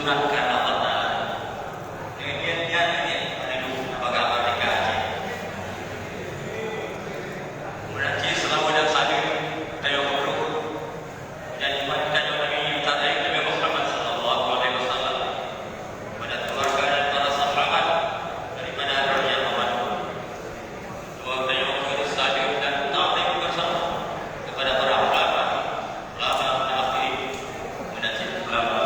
disunatkan Allah Ta'ala. Dia ini rindu apakah mereka aja. Berarti selalu ada saling tayo berukut. Dan imankan yang Nabi Taala Nabi Muhammad sallallahu alaihi wasallam pada keluarga dan para sahabat daripada dunia aman. Dua tayo saling dan ta'zim bersama kepada para ulama dan akhir menajib ulama.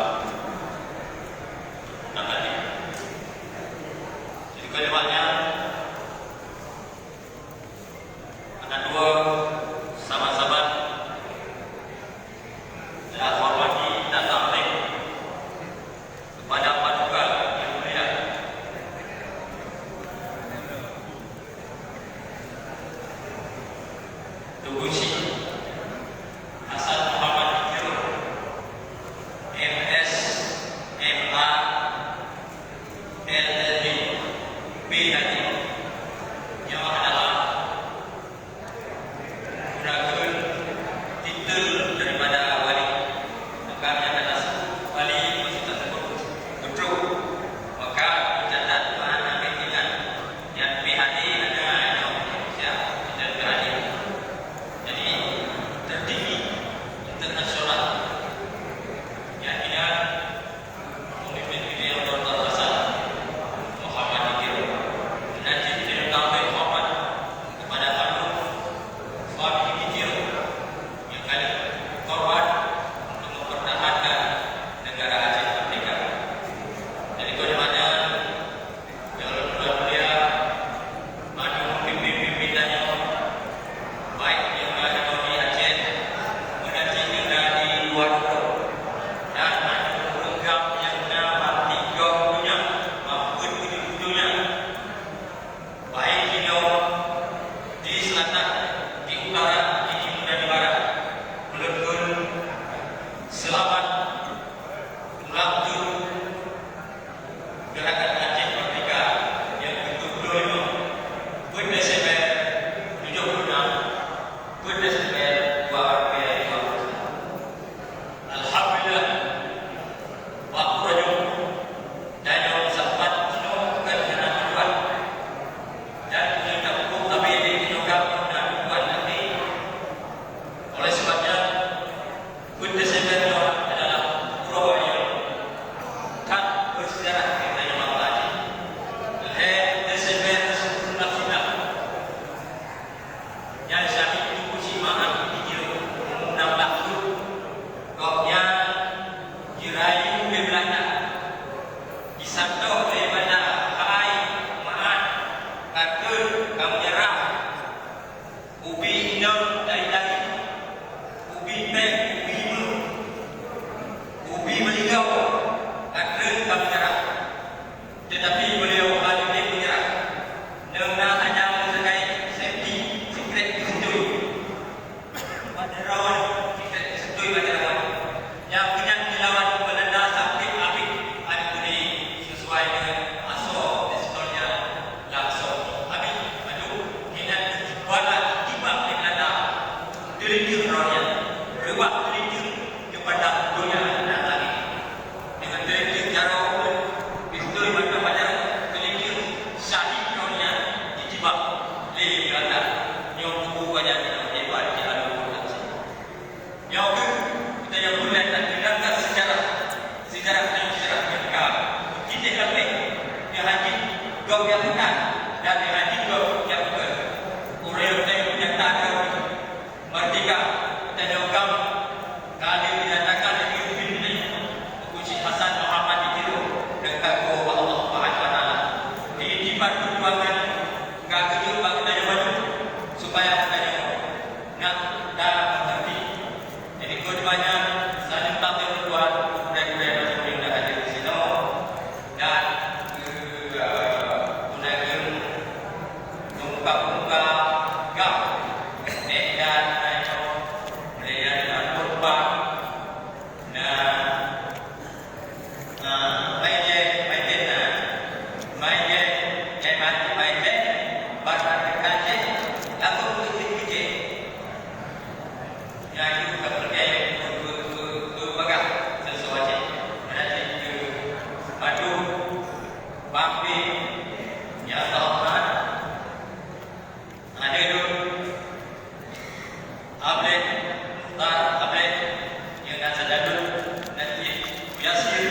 Yasir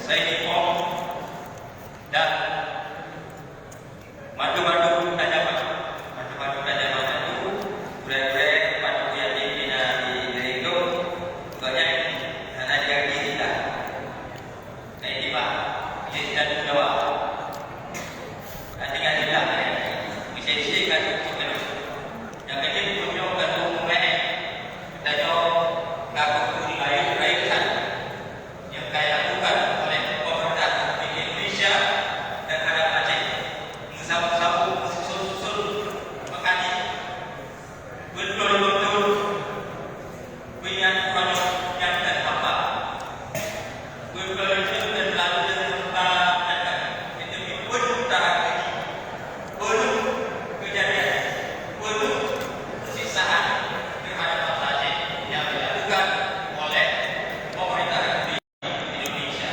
Saidi Om dan madu-madu Tajaman. Madu-madu Tajaman itu budak-budak madu yang di Gerindo banyak karena dia kita. Saya di Pak, dia sudah Jawa. Nanti kan tidak, bisa disediakan untuk yang kecil punya kan mulai kita jauh ngaku di lain kan yang kayak bukan oleh pemerintah di Indonesia dan ada Aceh sabu-sabu susul makanya betul-betul punya banyak yang terhambat betul-betul dan lalu dan tempat dan itu pun tak belum kejadian belum sisaan terhadap Aceh yang dilakukan oleh pemerintah di Indonesia.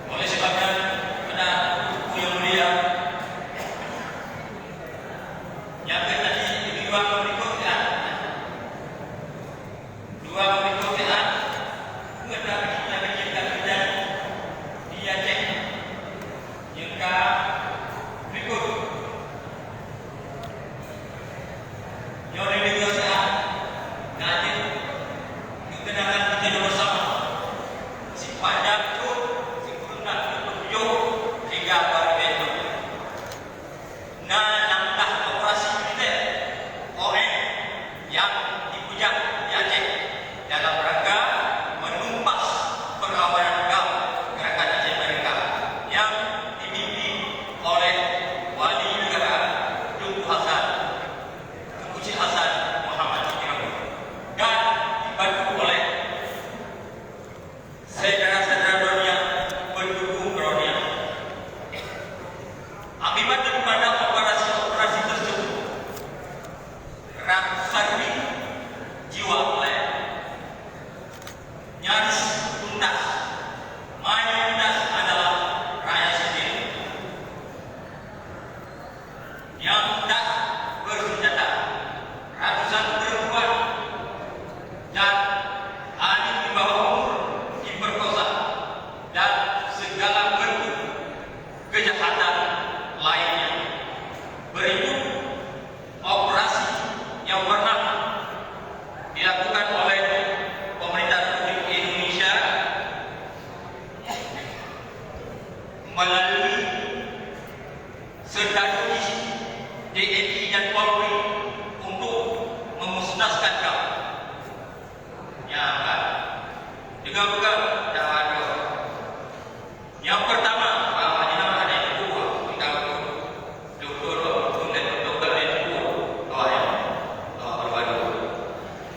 Oleh sebabnya pada yang mulia yang tadi dua berikutnya kita menciptakan kerja di Aceh yang berikut yang lebih sehat nanti kenangan kita bersama si panjang itu si kurungan itu hingga pada itu langkah operasi militer oleh yang dipuja di Aceh dalam rangka menumpas perlawanan kaum gerakan Aceh Merdeka yang dipimpin oleh Wali Negara Tunku Hasan Muhammad Fikri dan dibantu oleh saudara-saudara dunia pendukung dunia. Akibat daripada operasi tersebut, ratusan jiwa nyaris tuntas. Mayoritas adalah rakyat sipil yang tak bersenjata. Ratusan perempuan dan anak di bawah umur diperkosa dan segala bentuk kejahatan lainnya. Berikut operasi yang pernah dilakukan oleh pemerintah Republik Indonesia melalui strategi TNI dan Polri untuk memusnahkan kaum. Ya kan? Juga bukan yang pertama, ada yang kedua, kita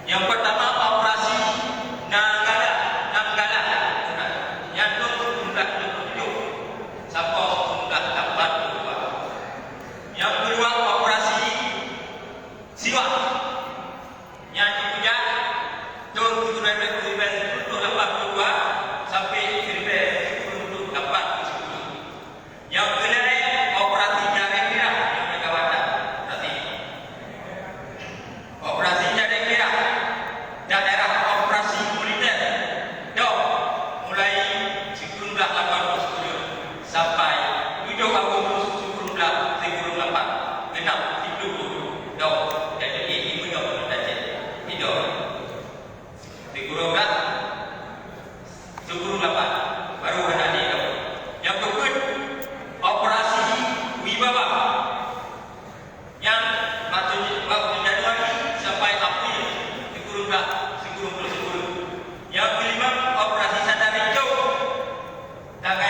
yang pertama operasi Nanggala yang jumlah 27 sampai jumlah 42. Yang kedua operasi Siwa yang dipuja tahun 1982 sampai 1980. Yang kedua operasi Jaring Merah yang berkawasan berarti operasi Jaring Merah daerah operasi militer mulai 1987 sampai 7 Agustus 1998 genap 70 jadi ini punya Aceh itu 1998 baru ada itu. Yang kedua operasi Wibawa yang waktu Januari sampai April 1990. Yang kelima operasi Sadar Hijau tanggal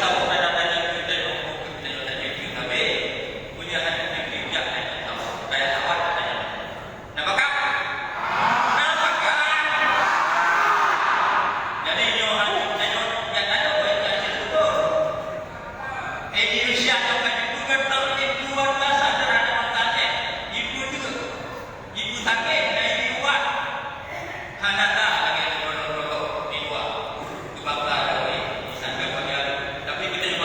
tahu pada tadi kita yang kita yang tadi kita be punya hati kita yang tahu kayak awak tanya. Nampak? Nampak? Jadi yo hati kita yang ada buat jadi betul. Indonesia tu kan itu bertahun itu warga sadar makanya ibu juga ibu sakit dan ibu kuat. Hanada lagi ada produk di luar. Kebanggaan tapi kita juga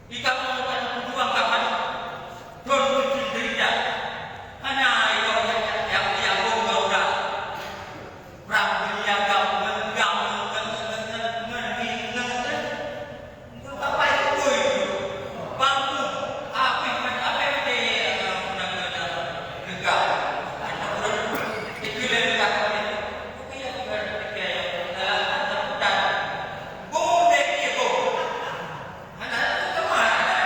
Ikaw mo berjuang kapan? Turun cerita. Hanya ikaw yang gauda. Pramulia kau menggam apa itu? Bangku apa itu negara. Itu negara. Boleh dia go. Mana tu kemana?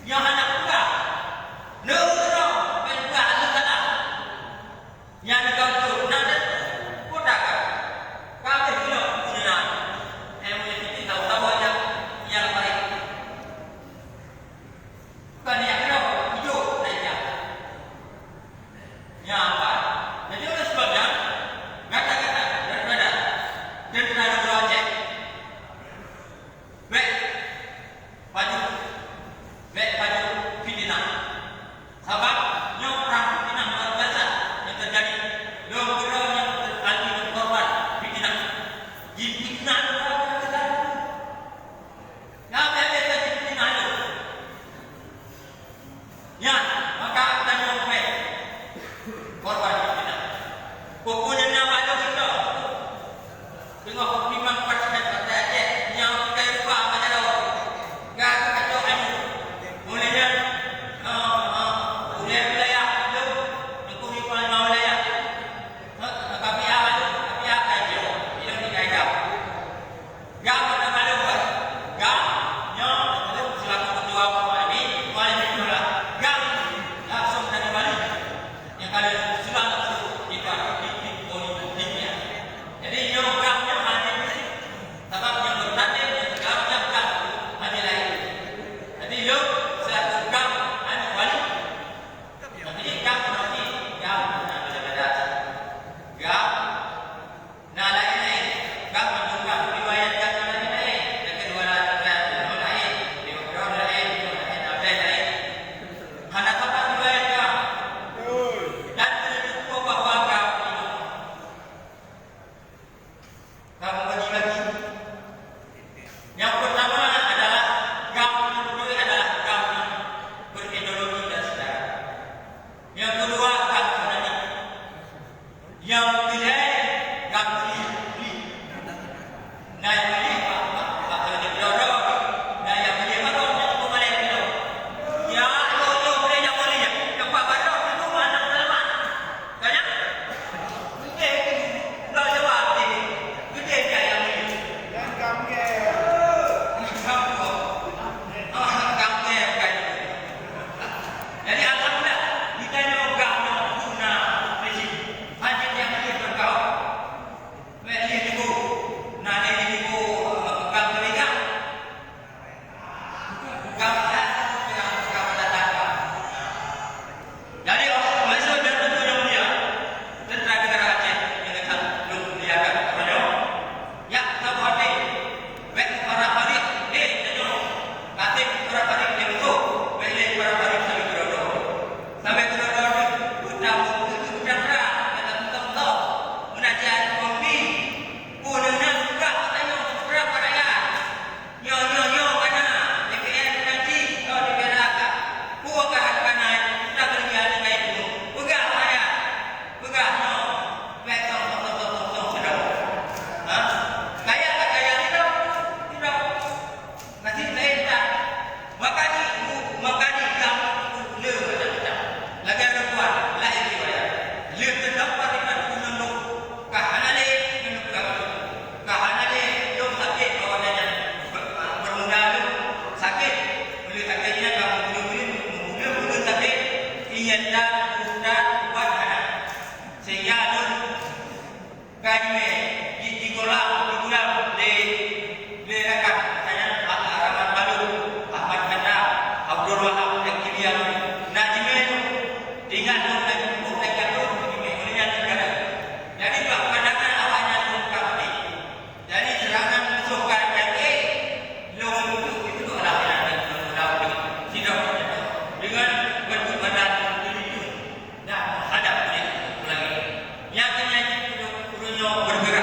Yang anak muda. Nero, mereka ada salah. Yang kau tu, nanti kotak kan? Kau tu punya, punya tahu aja yang baik. Bukan yang kau hidup saja. Yang apa? Jadi oleh sebabnya, kata-kata daripada belajar. Baik pada fitnah. Sebab yang perang fitnah luar biasa yang terjadi. Yang orang yang terjadi korban fitnah. Di fitnah luar biasa. Yang biasa di fitnah itu. Ya, maka kita nyampe korban fitnah. Pokoknya nama itu kita. Tengok memang pasti kata aja yang kita lupa macam mana. Gak kacau anu. Mulanya wilayah itu aku ni paling mau wilayah. Tapi apa aja. Yang dikaitan. Gak pada malu buat. Gak yang selaku ketua ini paling mula. Gak langsung dari Bali. Yang kalian sudah itu di politiknya. Jadi yang gamnya ada di sebab yang bertanding gamnya bukan ada lain. Jadi yo selaku gam anu wali. Jadi gam nanti gam beda-beda. Gam nah lain-lain. Gam juga riwayat gam lain-lain. Yang kedua lain. Yang lain lain. Hanya tempat riwayat gam. Dan menunjukkan bahawa gam itu kamu bagi-bagi. Yang pertama adalah gam yang kedua adalah gam berideologi dan sejarah. Yang kedua gam fanatik. Yang ketiga gam sendiri. Nah yang ini apa yang berdoa? Nah yang ini apa yang boleh berdoa? Ya itu boleh yang boleh ya. Yang pak berdoa itu mana selama? Tanya? Dah jawab ni. Gede yang ini. Jadi alhamdulillah kita ni orang yang guna rezeki. Hanya yang dia berkau. Mesti ibu. Nane ibu pegang mereka. Pegang datang. Jadi masuk dalam dunia tentara negara Aceh yang akan diakan banyak. Ya, kamu ada. Baik para hari, jangan. Nanti para hari yang itu, baik para hari sampai berdoa. Sampai berdoa, utang berang, kata tahu. Menajat kopi, punena juga tanya berapa raya. Yo mana? DPR nanti kalau dibelakan. Buat kana tak kerja dengan itu. Bukan raya. Bukan no. Baik tong sedang. Kaya itu tidak. Nanti lain tak. Makani kamu le macam-macam. Lagi ada buat lain dia. Le terdapat dengan gunung kahanale gunung kahanale yang sakit kawannya bermula sakit. Boleh sakitnya kamu mula sakit. Ingat dan buat anak. Sehingga kami di kolam le rakan saya Ahmad Balu, Ahmad Kanda, Abdul Wahab yang kiriam Najimel dengan bukan kata olehnya negara. Jadi pandangan awaknya lengkap ni. Jadi serangan musuh KKI lawan itu adalah tidak dengan berbadan dan hadap dia lagi. Yang kena berbeza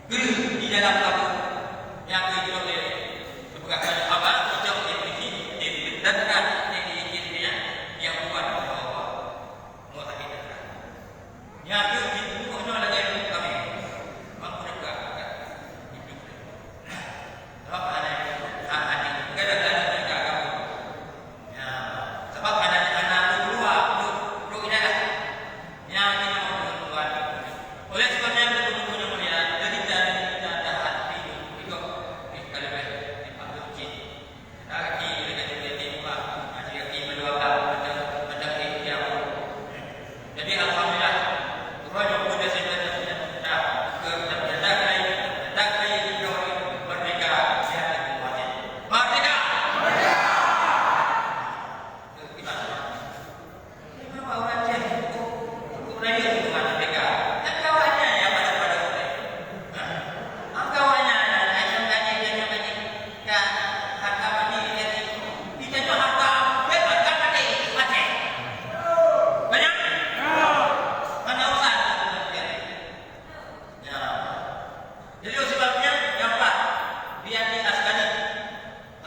guru di dalam kamu yang itu oleh keberadaan apa itu ini dan ini yang buat bahwa muat kita yang itu itu lagi kami mampu juga itu sebab ada kadang-kadang mereka kamu ya sebab ada anak dua dua ini lah yang ini mau buat oleh sebabnya betul-betul mulia jadi kita ada hati itu kalau dipanggil lagi mereka juga timbang ada lagi berdoa macam ini jadi alhamdulillah Tuhan yang muda sebenarnya sudah terdakai merdeka sehat dan kuat merdeka kita memang orang yang berani untuk merdeka dan kawannya yang pada mereka kawannya harta mati kita itu harta harta mati mati banyak mana usaha ya jadi sebabnya yang empat biar di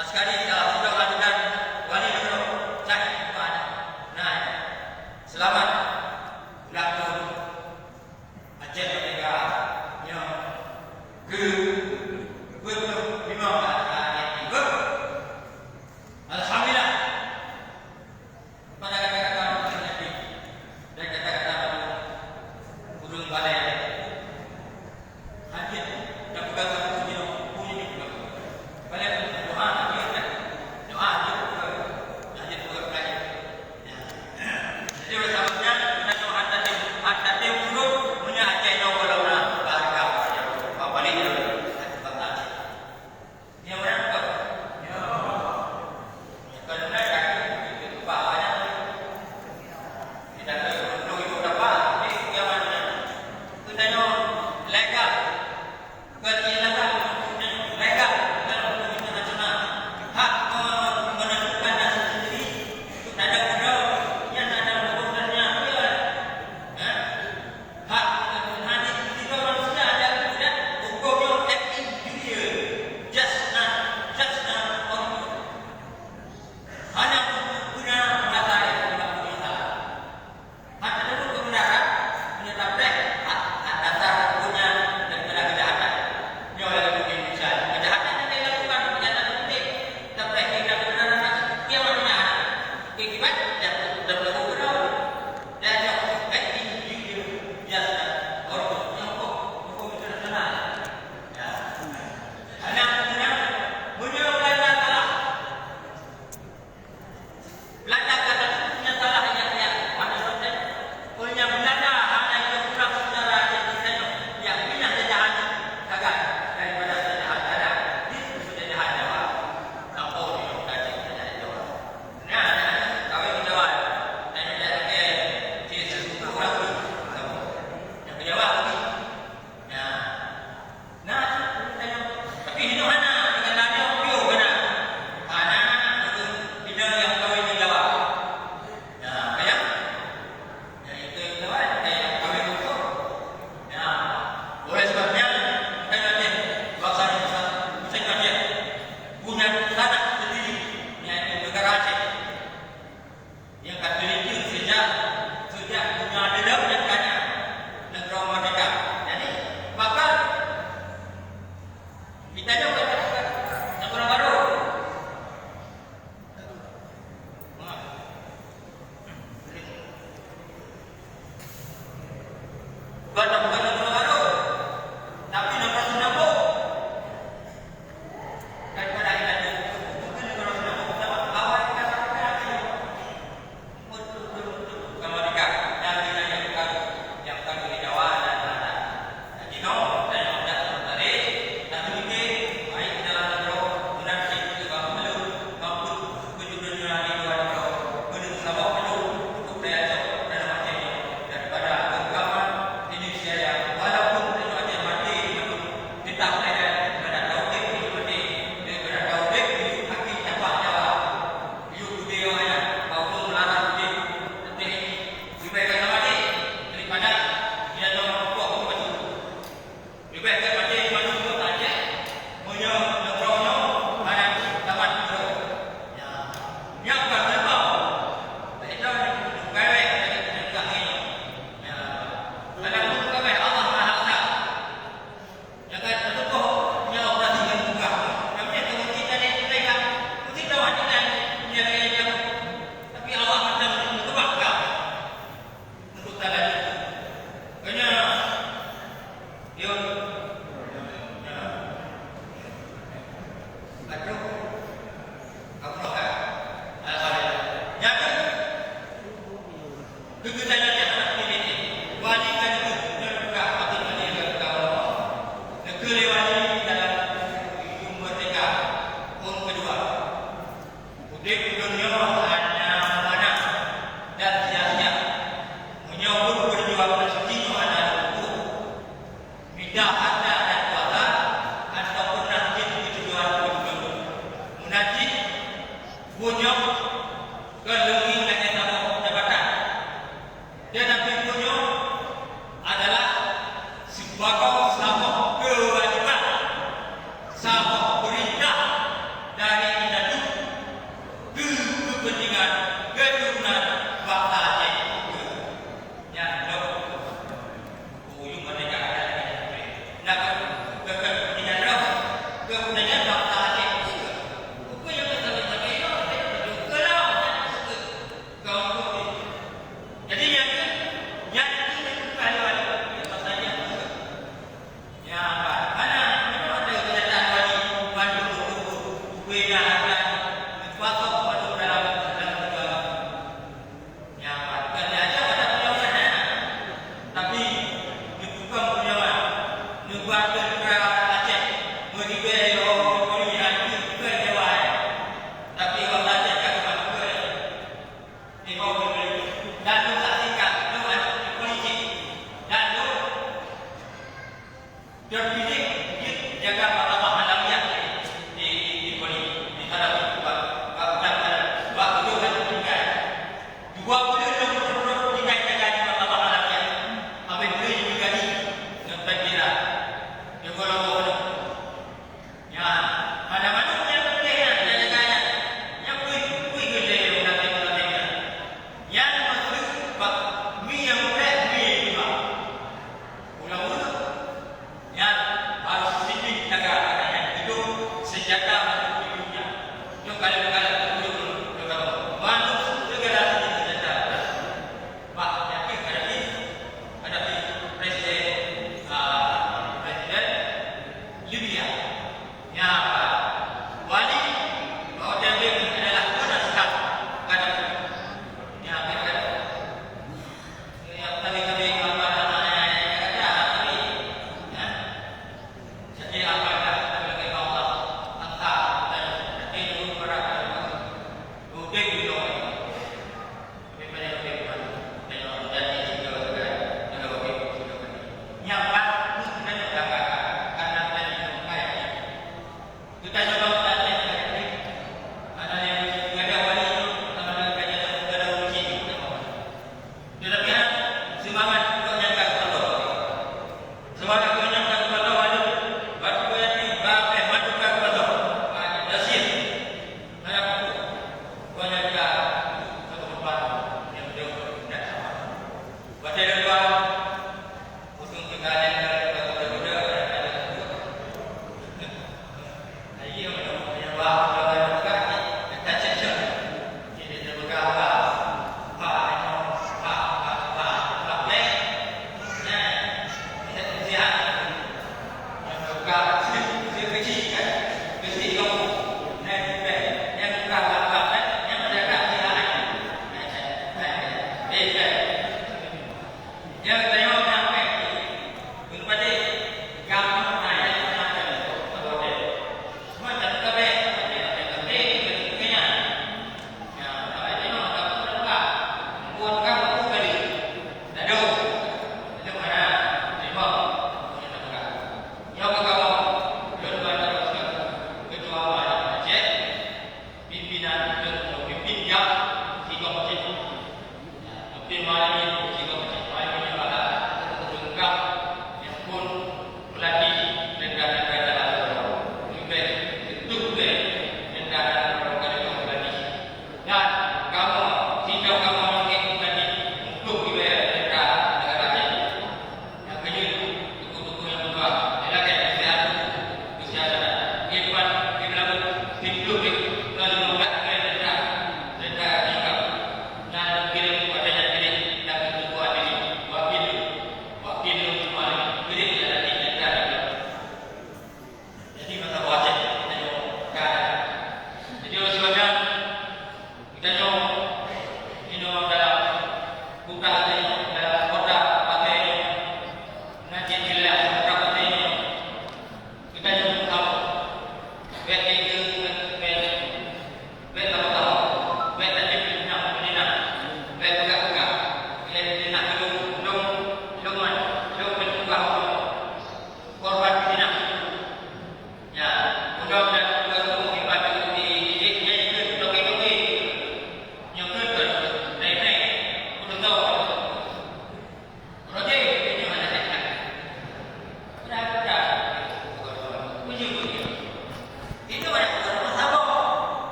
askari sudah ajudan wali dulu cak ada nah selamat laku Aceh Merdeka yang ke lima alhamdulillah pada kata-kata Nabi dan kata-kata burung balai hadir dan pegang bunyi balai doa hadir pelajari jadi bersamanya kita tahu hatta dia burung punya Aceh yang walau bahagia balik dia berapa karena itu bahaya tidak perlu itu dapat ini yang mana kita legal kehilangan legal dalam hukum internasional hak menentukan nasib sendiri itu ada budaya yang ada hukumnya hak hadis itu manusia ada kemudian hukumnya individual just orang hanya guna mata yang tidak punya salah. Hak itu kebenaran punya tabrak hak dasar punya daripada kejahatan. Ini oleh Indonesia. Kejahatan yang dilakukan kejahatan penting. Tabrak tidak kebenaran dia maknanya akibat dan berlaku dan yang individu biasa orang yang hukum internasional. Ya. Hanya punya Belanda salah. Belanda kata punya salah yang maksudnya punya Belanda hanya itu kurang sejarah yang pindah jajahan agak daripada jajahan ada itu sudah jajahan Jawa kampung di lokasi jajahan Jawa nah kawin di Jawa dan jajahan ke itu kurang yang ke Jawa ya nah tapi itu hanya dengan nanya pio benar hanya itu bina yang kawin di Jawa ya kayak ya itu Jawa kayak kawin itu ya oleh sebabnya saya nanti bangsa Aceh punya tanah sendiri yaitu negara Aceh yang Katolik sejak punya dedam dan kaya negara merdeka jadi maka kita juga yang orang baru bukan negara baru tapi negara Singapura daripada kita mungkin negara Singapura sama awal kita untuk merdeka yang kami di Jawa dan ada Cino dan yang tadi dan ini baik dalam negara dan juga maupun kejujuran di luar negara belum sama penuh untuk daya dan macamnya daripada agama Indonesia yang walaupun itu ada mati kita ada tauhid itu mati daripada tauhid itu kaki capak Jawa itu budaya maupun melarang budaya nanti diberikan mati daripada dia nomor 20 diberikan mati Di dunia hanya mana dan sia-sia menyambut perjuangan setinju anak itu. Minta harta dan kuasa ataupun nanti tujuan hidup. Menajik punya kelenging dan tamu jabatan. Tetapi punya adalah sebagai sabuk kewajiban, sabuk perintah dari induk ke kepentingan keturunan bangsa Aceh. Yang ujung mereka ada nak kepentingan roh, kepentingan bangsa Aceh. Bukan yang kita lihat itu, juga lah. Jadi yang semangat menyangka kepada wali, batu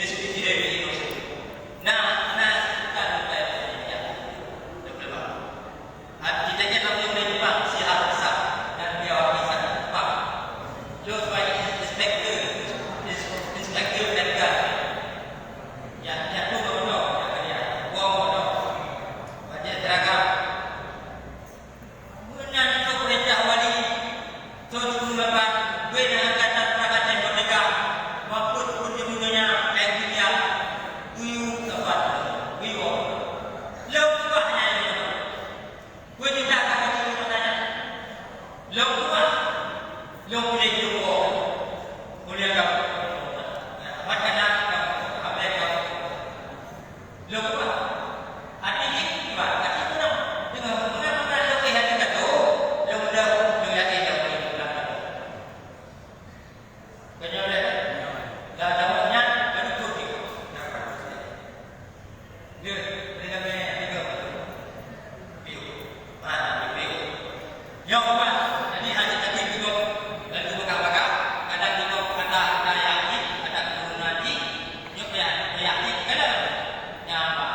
sedikit dari itu. Nah, kan kayak ya. Betul. Kita jangan boleh bang si harsa dan dia bisa bang. Just by inspector dan kan. Ya tu betul. Ya buang betul. Wajah teragam. Kemudian itu perintah wali. Tujuh lepas bina angkatan perangkatan merdeka maupun kunjungannya India uyu tepat uyu lewatnya itu uyu tak akan dimana lewat boleh jumpa boleh kau macam mana apa kau lewat hati ini hati tenang dengan benar-benar lebih hati kata lewat dengan ini Kenyoleh, dah dapatnya dari Turki. Dia dengan tiga view, view. Yang apa? Jadi hanya tadi kita dan kita bakar, ada kita ada yakin, ada keturunan di, yang yakin ada, yang apa?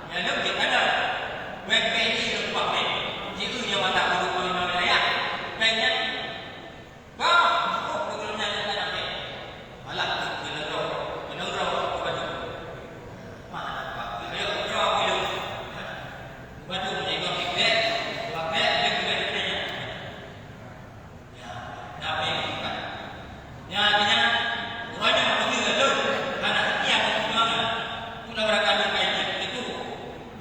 Yang lebih ada. WP ini lupa WP. Jadi yang mana guru wilayah, kayaknya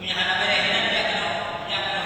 punya anak berehan dia kena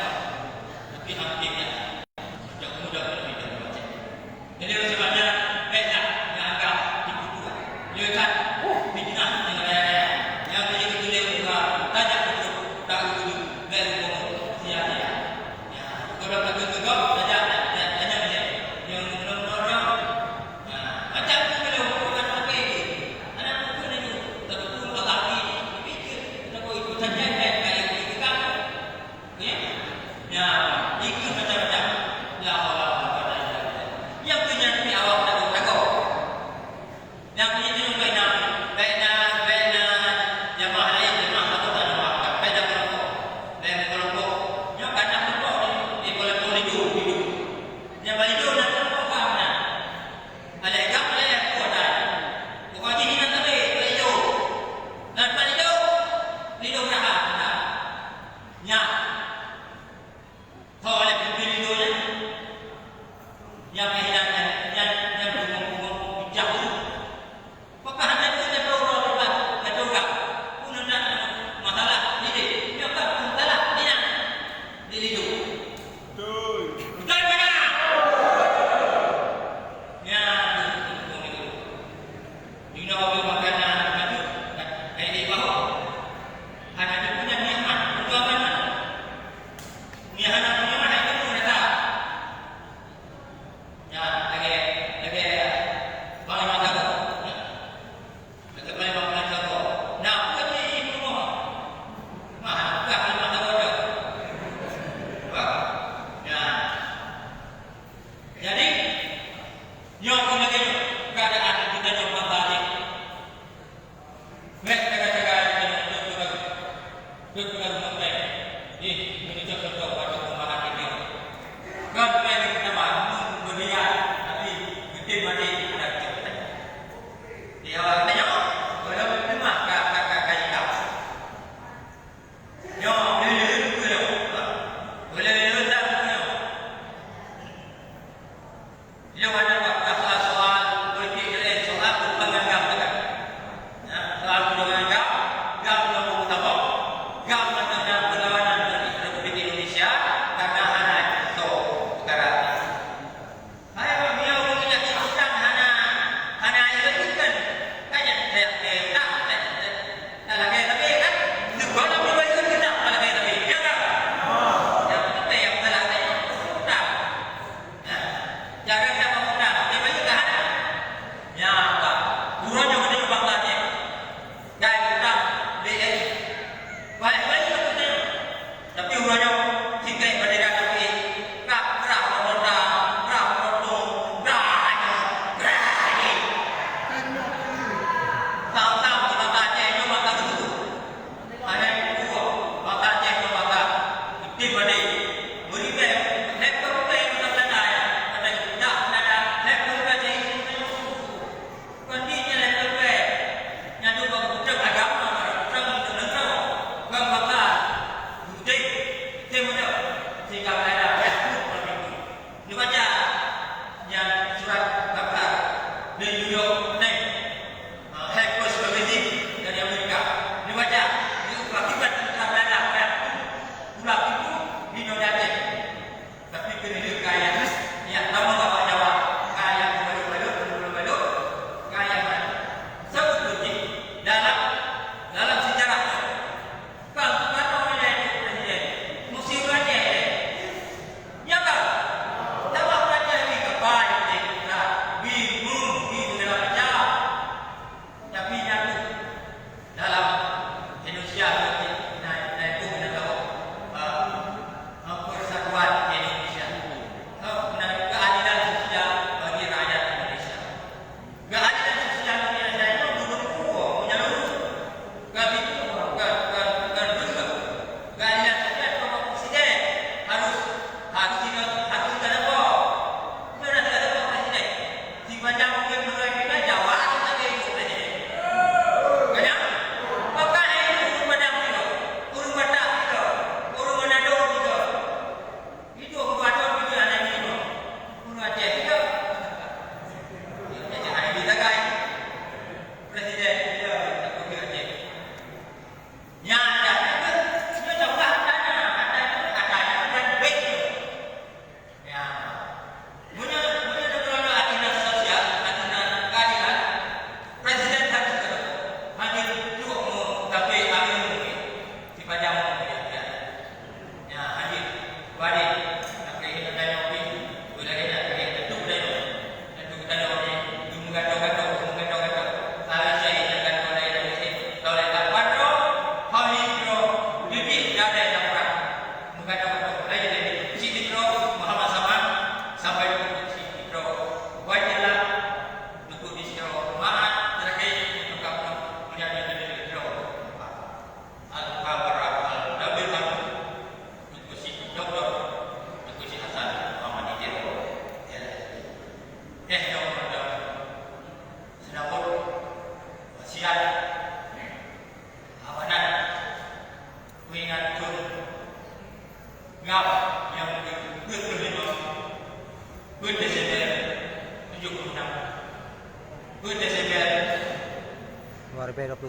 CP 21.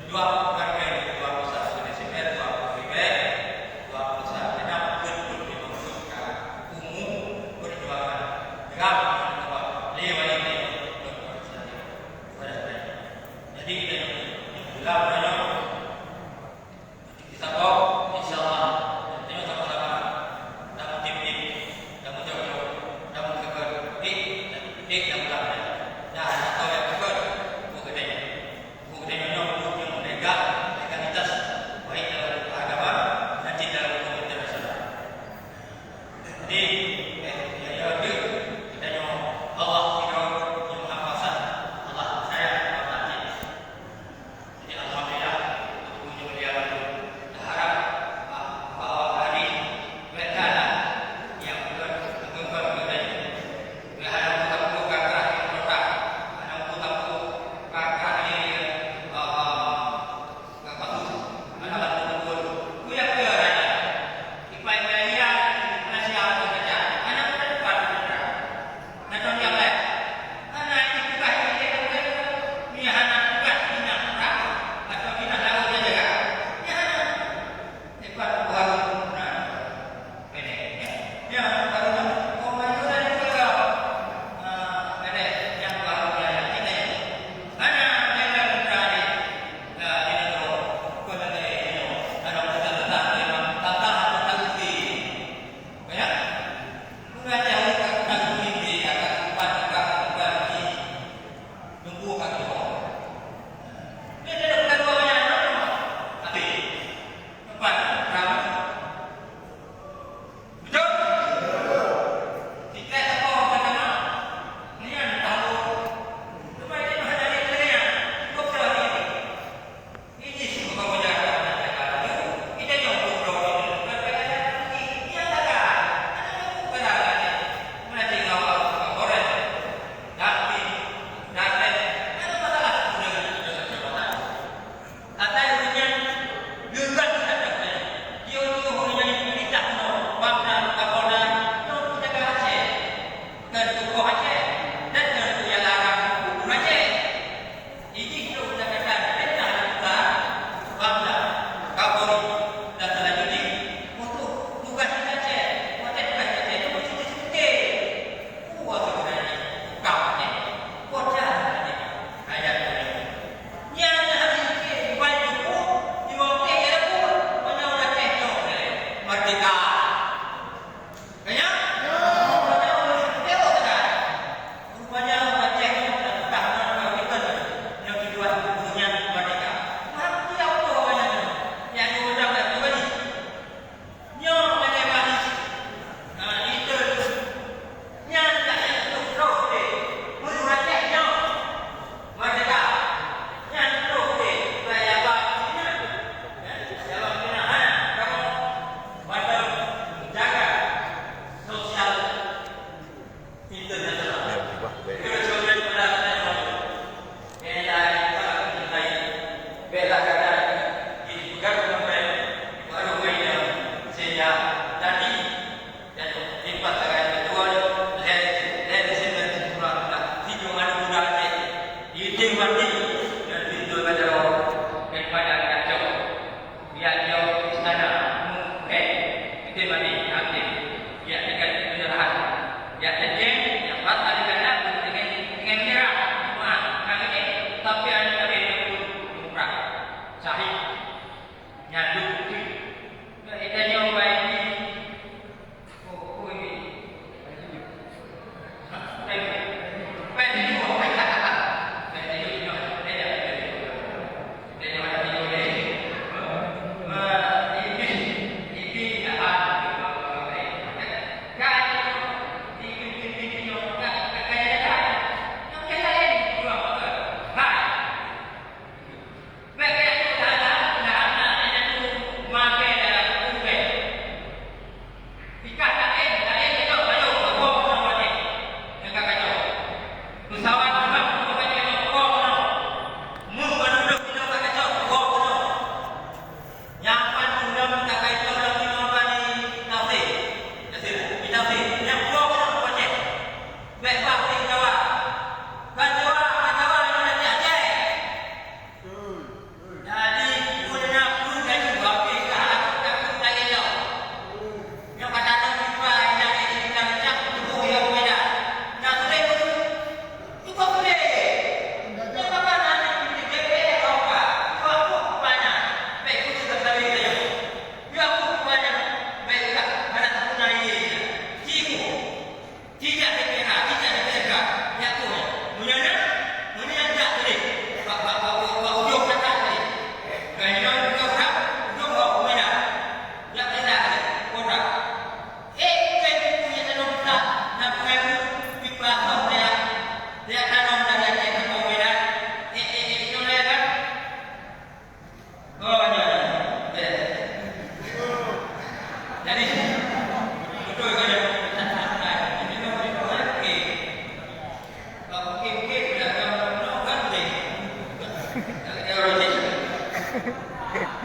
Dua keluarga ini, dua perusahaan CPR, dua PBB, dua perusahaan genap betul dimaksudkan umum perjuangan genap lima ini jadi kita kita kok insyaallah kita sama-sama dalam tim ini dalam jauh dalam keker di dalam belakang nah atau yang keker buktinya yang legalitas baik dalam agama dan dalam hukum internasional. Jadi kita Allah yang Maha Kuasa, Allah saya berkati. Jadi alhamdulillah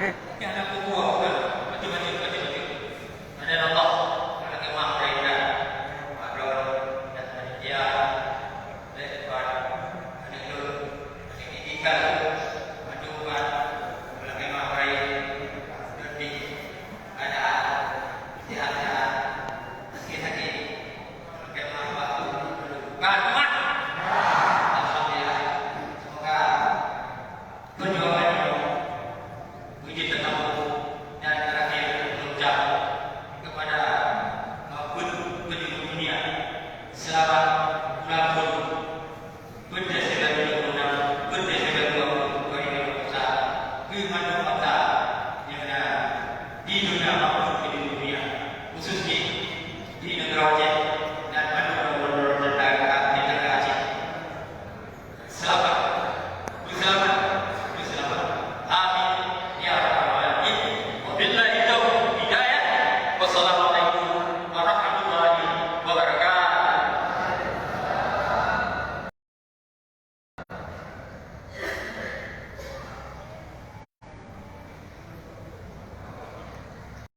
Ini anak buku kan? Mati. Ada Allah, anak yang maha mereka. Ada dan panitia, lepas anak itu, pendidikan.